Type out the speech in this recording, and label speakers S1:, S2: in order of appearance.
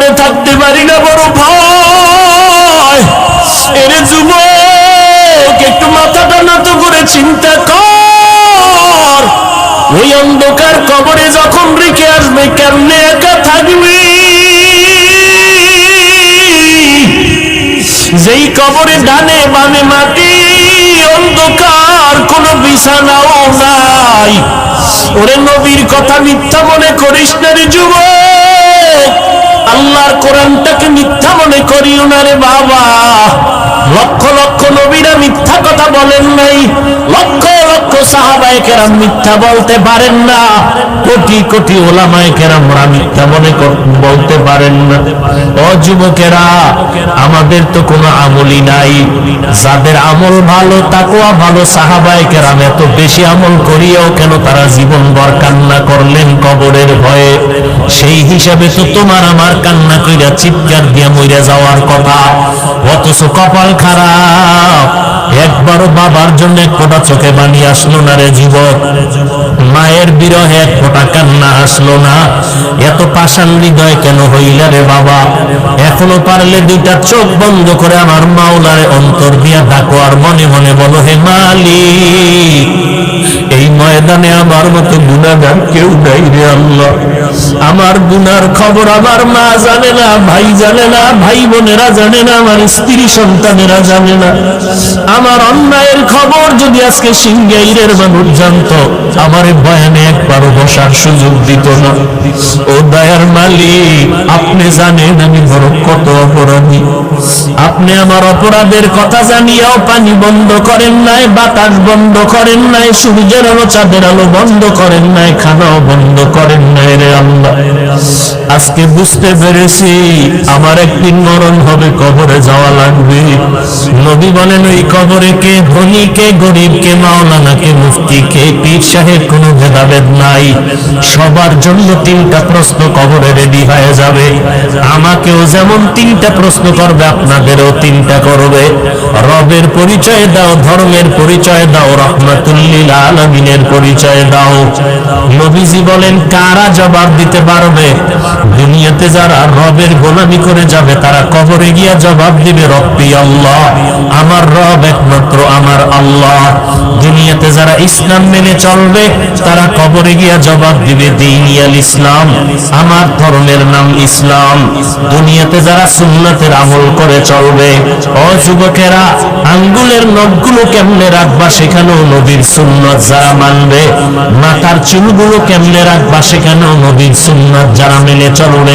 S1: করে থাকতে পারি না, বড় ভয়। এরে যুবক, একটু মাথাটা নত করে চিন্তা কর, ওই অন্ধকার কবরে যখন রেখে আসবে কেমনে একা থাকবি? যেই কবরে ডানে বামে মাটি, অন্ধকার, কোনো বিছানাও নাই। ওরে নবীর কথা মিথ্যা মনে করিস না রে যুবক, আল্লাহর কোরআনটাকে মিথ্যা মনে করিও না রে বাবা। লক্ষ লক্ষ নবীরা মিথ্যা কথা বলেন নাই, লক্ষ লক্ষ সাহাবায়ে কেরাম মিথ্যা বলতে পারেন না, কোটি কোটি ওলামায়ে কেরামরা মিথ্যা মনে বলতে পারেন না। ও যুবকেরা, আমাদের তো কোনো আমলই নাই। যাদের আমল ভালো, তাকওয়া ভালো, সাহাবায়ে কেরাম এত বেশি আমল করিয়াও কেন তারা জীবনভর কান্না করলেন কবরের ভয়ে? সেই হিসাবে তো তোমার আমার কান্না কইরা চিৎকার দিয়া মইরা যাওয়ার কথা, অথচ কপাল খারাপ, একবারও বাবার জন্য এক ফোঁটা চোখে পানি আসলো না রে যুবক। মায়ের বিরহে এক ফোঁটা কান্না আসলো না। এত পাষাণ হৃদয় কেন হইলা রে বাবা? এখনো পারলে দুইটা চোখ বন্ধ করে আমার মাওলারে অন্তর দিয়া ডাকো, আর মনে মনে বলো, হে মালিক, এই ময়দানে আমার মতো গুনাহগার কেউ নাই রে আল্লাহ। আমার গুনার খবর আমার মা জানে না, ভাই জানে না, ভাই বোনেরা জানে না, আমার স্ত্রী সন্তানেরা জানে না। আমার অন্যায়ের খবর যদি আজকে সিংগাইরের মানুষ জানতো, আমারে বয়ানে একবারও বসার সুযোগ দিত না। ও দয়ার মালিক, আপনি জানেন আমি বড় কত অপরাধী। আপনি আমার অপরাধের কথা জানিয়াও পানি বন্ধ করেন নাই, বাতাস বন্ধ করেন নাই, সূর্যের আলো চাঁদের আলো বন্ধ করেন নাই, খানাও বন্ধ করেন নাই রে আল্লাহ। আজকে বুঝতে পেরেছি আমার একদিন মরণ হবে, কবরে যাওয়া লাগবে। নবী বলেন, ওই কবরে কে ধনী, কে গরিব, কে মাওলানা, কে মুফতি, কে পীর সাহেব, কোনো ভেদাভেদ নাই। সবার জন্য তিনটা প্রশ্ন কবরে রেডি হয়ে যাবে। আমাকেও যেমন তিনটা প্রশ্ন করবে, আপনাদেরও তিনটা করবে। রবের পরিচয় দাও, ধর্মের পরিচয় দাও, রাহমাতুল লিল আলামিনের পরিচয় দাও। নবীজি বলেন, কারা জবাব দিতে পারবে? দুনিয়াতে যারা রবের গোলামি করে যাবে তারা কবরে গিয়া জবাব দিবে, রব্বি আল্লাহ, আমার রব একমাত্র আমার আল্লাহ। দুনিয়াতে যারা ইসলাম মেনে চলবে তারা কবরে গিয়া জবাব দিবে, দীনিয়াল ইসলাম, আমার ধর্মের নাম ইসলাম। দুনিয়াতে যারা সুন্নাতের আমল করে চলবে, ও যুবকেরা, আঙ্গুলের নখগুলো কেমনে রাখবা সেখানেও নবীর সুন্নাত যারা মানবে, মাথার চুলগুলো কেমনে রাখবা সেখানেও নবীর সুন্নাত যারা মেনে চলবে।